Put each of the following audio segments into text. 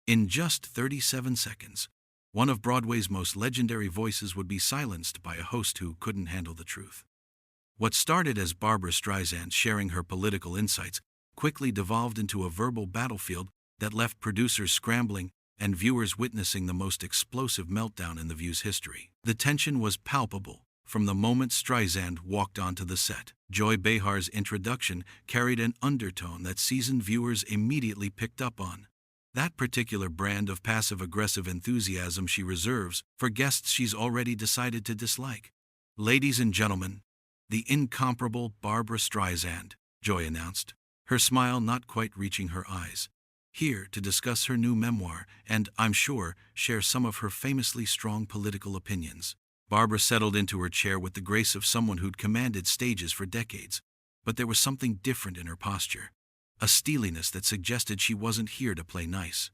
In just 37 seconds, one of Broadway's most legendary voices would be silenced by a host who couldn't handle the truth. What started as Barbra Streisand sharing her political insights quickly devolved into a verbal battlefield that left producers scrambling and viewers witnessing the most explosive meltdown in The View's history. The tension was palpable from the moment Streisand walked onto the set. Joy Behar's introduction carried an undertone that seasoned viewers immediately picked up on. That particular brand of passive-aggressive enthusiasm she reserves for guests she's already decided to dislike. "Ladies and gentlemen, the incomparable Barbra Streisand," Joy announced, her smile not quite reaching her eyes. "Here to discuss her new memoir and, I'm sure, share some of her famously strong political opinions." Barbra settled into her chair with the grace of someone who'd commanded stages for decades, but there was something different in her posture, a steeliness that suggested she wasn't here to play nice.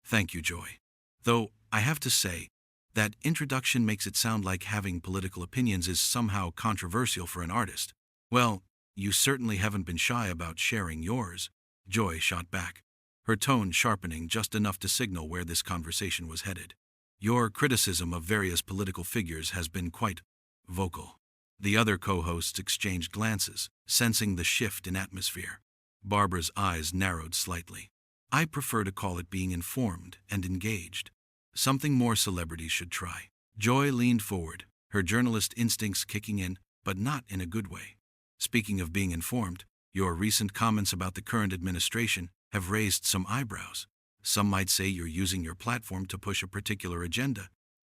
"Thank you, Joy. Though, I have to say, that introduction makes it sound like having political opinions is somehow controversial for an artist." "Well, you certainly haven't been shy about sharing yours," Joy shot back, her tone sharpening just enough to signal where this conversation was headed. "Your criticism of various political figures has been quite vocal." The other co-hosts exchanged glances, sensing the shift in atmosphere. Barbra's eyes narrowed slightly. "I prefer to call it being informed and engaged. Something more celebrities should try." Joy leaned forward, her journalist instincts kicking in, but not in a good way. "Speaking of being informed, your recent comments about the current administration have raised some eyebrows. Some might say you're using your platform to push a particular agenda."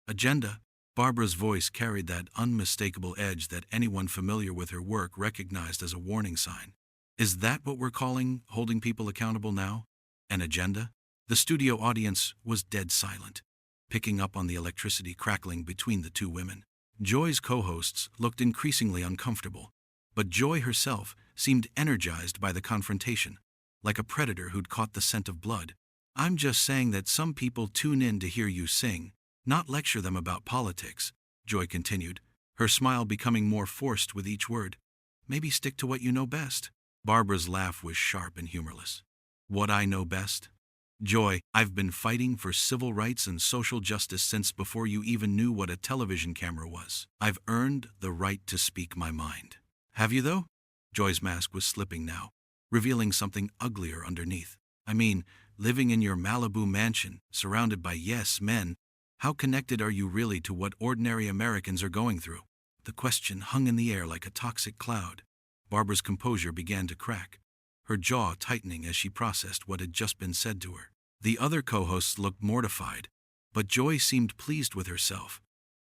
"Agenda?" Barbra's voice carried that unmistakable edge that anyone familiar with her work recognized as a warning sign. "Is that what we're calling holding people accountable now? An agenda?" The studio audience was dead silent, picking up on the electricity crackling between the two women. Joy's co-hosts looked increasingly uncomfortable, but Joy herself seemed energized by the confrontation, like a predator who'd caught the scent of blood. "I'm just saying that some people tune in to hear you sing, not lecture them about politics," Joy continued, her smile becoming more forced with each word. "Maybe stick to what you know best." Barbra's laugh was sharp and humorless. "What I know best? Joy, I've been fighting for civil rights and social justice since before you even knew what a television camera was. I've earned the right to speak my mind." "Have you, though?" Joy's mask was slipping now, revealing something uglier underneath. "I mean, living in your Malibu mansion, surrounded by yes men, how connected are you really to what ordinary Americans are going through?" The question hung in the air like a toxic cloud. Barbra's composure began to crack, her jaw tightening as she processed what had just been said to her. The other co-hosts looked mortified, but Joy seemed pleased with herself,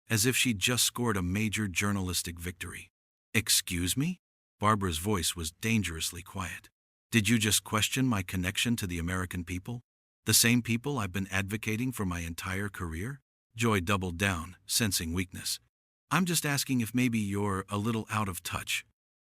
as if she'd just scored a major journalistic victory. "Excuse me?" Barbra's voice was dangerously quiet. "Did you just question my connection to the American people? The same people I've been advocating for my entire career?" Joy doubled down, sensing weakness. "I'm just asking if maybe you're a little out of touch.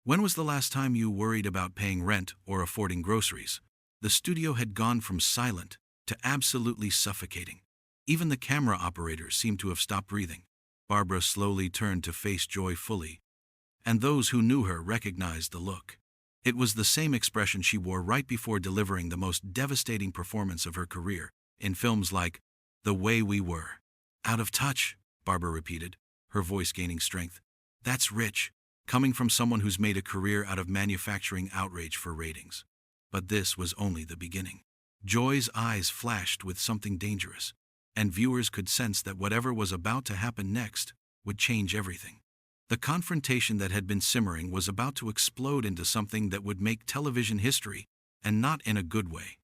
When was the last time you worried about paying rent or affording groceries?" The studio had gone from silent to absolutely suffocating. Even the camera operators seemed to have stopped breathing. Barbra slowly turned to face Joy fully, and those who knew her recognized the look. It was the same expression she wore right before delivering the most devastating performance of her career in films like The Way We Were. "Out of touch," Barbra repeated, her voice gaining strength. "That's rich, coming from someone who's made a career out of manufacturing outrage for ratings." But this was only the beginning. Joy's eyes flashed with something dangerous, and viewers could sense that whatever was about to happen next would change everything. The confrontation that had been simmering was about to explode into something that would make television history, and not in a good way.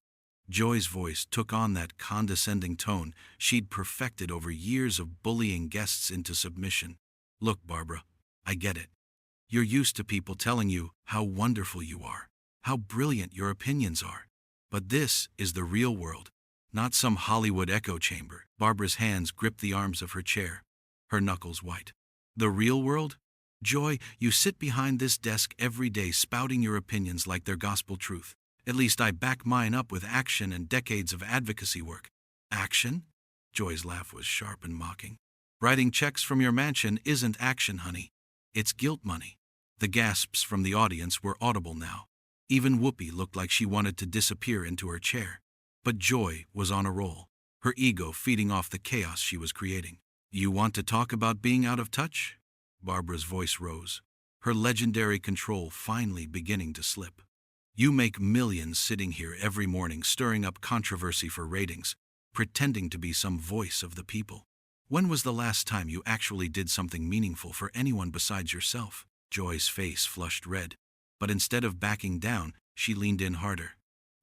Joy's voice took on that condescending tone she'd perfected over years of bullying guests into submission. "Look, Barbra, I get it. You're used to people telling you how wonderful you are, how brilliant your opinions are. But this is the real world, not some Hollywood echo chamber." Barbra's hands gripped the arms of her chair, her knuckles white. "The real world? Joy, you sit behind this desk every day spouting your opinions like they're gospel truth. At least I back mine up with action and decades of advocacy work." "Action?" Joy's laugh was sharp and mocking. "Writing checks from your mansion isn't action, honey. It's guilt money." The gasps from the audience were audible now. Even Whoopi looked like she wanted to disappear into her chair. But Joy was on a roll. her ego feeding off the chaos she was creating. You want to talk about being out of touch? Barbara's voice rose, her legendary control finally beginning to slip. You make millions sitting here every morning stirring up controversy for ratings, pretending to be some voice of the people. When was the last time you actually did something meaningful for anyone besides yourself? Joy's face flushed red, but instead of backing down, she leaned in harder.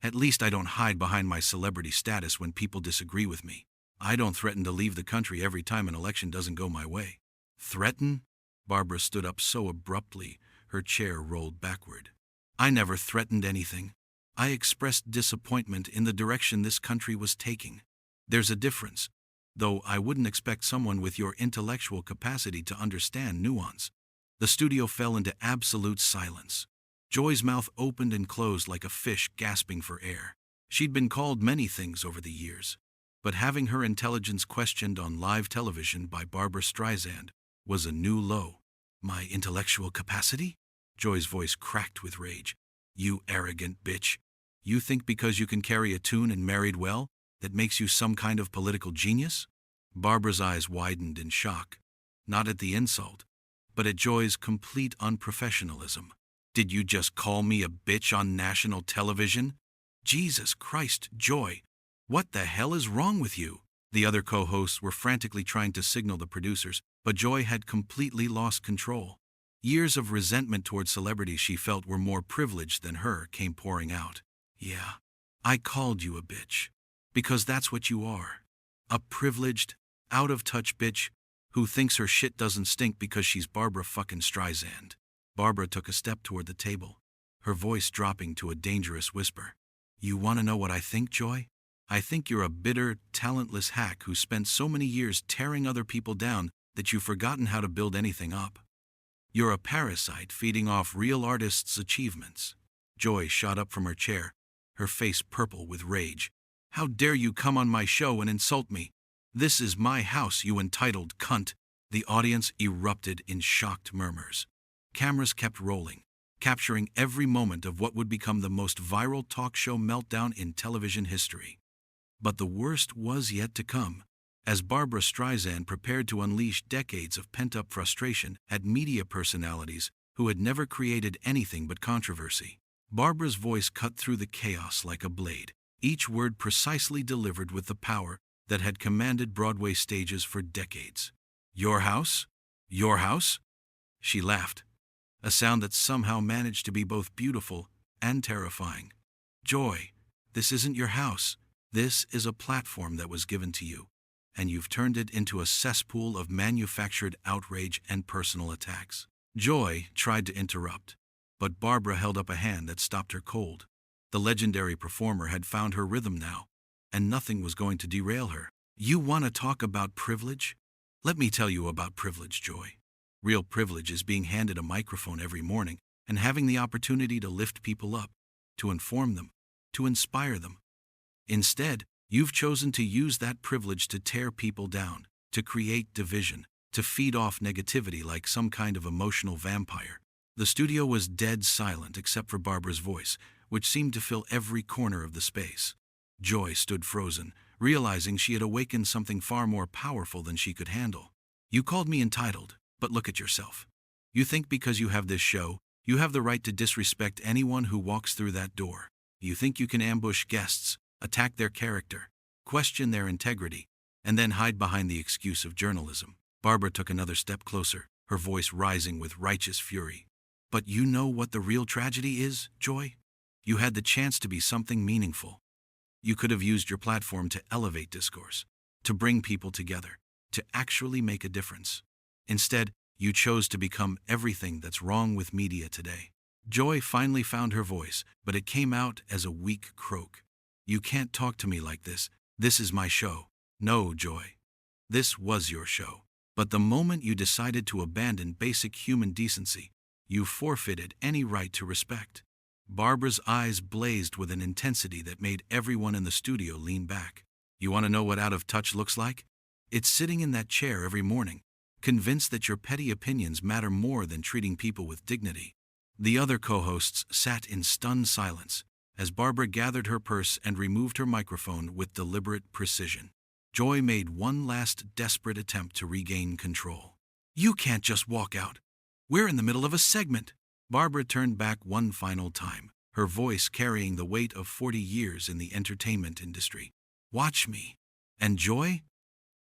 At least I don't hide behind my celebrity status when people disagree with me. I don't threaten to leave the country every time an election doesn't go my way. Threaten? Barbara stood up so abruptly, her chair rolled backward. I never threatened anything. I expressed disappointment in the direction this country was taking. There's a difference, though I wouldn't expect someone with your intellectual capacity to understand nuance. The studio fell into absolute silence. Joy's mouth opened and closed like a fish gasping for air. She'd been called many things over the years, but having her intelligence questioned on live television by Barbra Streisand was a new low. My intellectual capacity? Joy's voice cracked with rage. You arrogant bitch. You think because you can carry a tune and married well, that makes you some kind of political genius? Barbara's eyes widened in shock, not at the insult, but at Joy's complete unprofessionalism. Did you just call me a bitch on national television? Jesus Christ, Joy, what the hell is wrong with you? The other co-hosts were frantically trying to signal the producers, but Joy had completely lost control. Years of resentment toward celebrities she felt were more privileged than her came pouring out. Yeah, I called you a bitch, because that's what you are. A privileged, out-of-touch bitch who thinks her shit doesn't stink because she's Barbra fucking Streisand. Barbara took a step toward the table, her voice dropping to a dangerous whisper. You want to know what I think, Joy? I think you're a bitter, talentless hack who spent so many years tearing other people down that you've forgotten how to build anything up. You're a parasite feeding off real artists' achievements. Joy shot up from her chair, her face purple with rage. How dare you come on my show and insult me? This is my house, you entitled cunt. The audience erupted in shocked murmurs. Cameras kept rolling, capturing every moment of what would become the most viral talk show meltdown in television history. But the worst was yet to come, as Barbra Streisand prepared to unleash decades of pent-up frustration at media personalities who had never created anything but controversy. Barbara's voice cut through the chaos like a blade, each word precisely delivered with the power that had commanded Broadway stages for decades. Your house? Your house? She laughed, a sound that somehow managed to be both beautiful and terrifying. Joy, this isn't your house. This is a platform that was given to you, and you've turned it into a cesspool of manufactured outrage and personal attacks. Joy tried to interrupt, but Barbara held up a hand that stopped her cold. The legendary performer had found her rhythm now, and nothing was going to derail her. You want to talk about privilege? Let me tell you about privilege, Joy. Real privilege is being handed a microphone every morning and having the opportunity to lift people up, to inform them, to inspire them. Instead, you've chosen to use that privilege to tear people down, to create division, to feed off negativity like some kind of emotional vampire. The studio was dead silent except for Barbara's voice, which seemed to fill every corner of the space. Joy stood frozen, realizing she had awakened something far more powerful than she could handle. You called me entitled, but look at yourself. You think because you have this show, you have the right to disrespect anyone who walks through that door. You think you can ambush guests, attack their character, question their integrity, and then hide behind the excuse of journalism. Barbara took another step closer, her voice rising with righteous fury. But you know what the real tragedy is, Joy? You had the chance to be something meaningful. You could have used your platform to elevate discourse, to bring people together, to actually make a difference. Instead, you chose to become everything that's wrong with media today. Joy finally found her voice, but it came out as a weak croak. You can't talk to me like this. This is my show. No, Joy. This was your show. But the moment you decided to abandon basic human decency, you forfeited any right to respect. Barbara's eyes blazed with an intensity that made everyone in the studio lean back. You want to know what out of touch looks like? It's sitting in that chair every morning, convinced that your petty opinions matter more than treating people with dignity. The other co-hosts sat in stunned silence as Barbara gathered her purse and removed her microphone with deliberate precision. Joy made one last desperate attempt to regain control. "You can't just walk out. We're in the middle of a segment." Barbara turned back one final time, her voice carrying the weight of 40 years in the entertainment industry. "Watch me." And Joy?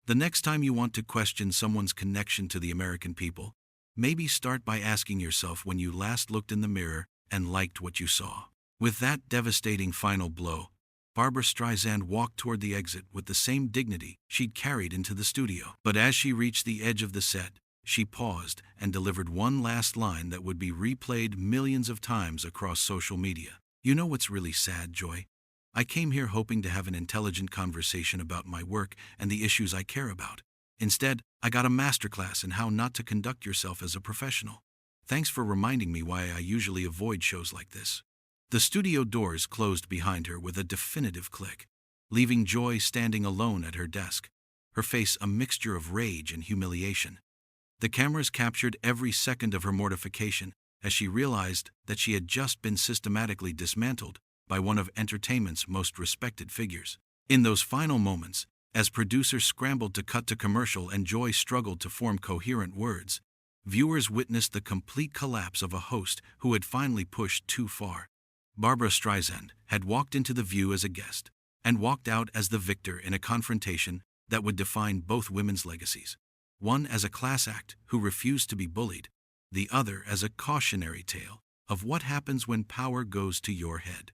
The next time you want to question someone's connection to the American people, maybe start by asking yourself when you last looked in the mirror and liked what you saw. With that devastating final blow, Barbara Streisand walked toward the exit with the same dignity she'd carried into the studio. But as she reached the edge of the set, she paused and delivered one last line that would be replayed millions of times across social media. "You know what's really sad, Joy? I came here hoping to have an intelligent conversation about my work and the issues I care about. Instead, I got a masterclass in how not to conduct yourself as a professional. Thanks for reminding me why I usually avoid shows like this." The studio doors closed behind her with a definitive click, leaving Joy standing alone at her desk, her face a mixture of rage and humiliation. The cameras captured every second of her mortification as she realized that she had just been systematically dismantled by one of entertainment's most respected figures. In those final moments, as producers scrambled to cut to commercial and Joy struggled to form coherent words, viewers witnessed the complete collapse of a host who had finally pushed too far. Barbara Streisand had walked into The View as a guest and walked out as the victor in a confrontation that would define both women's legacies. One as a class act who refused to be bullied, the other as a cautionary tale of what happens when power goes to your head.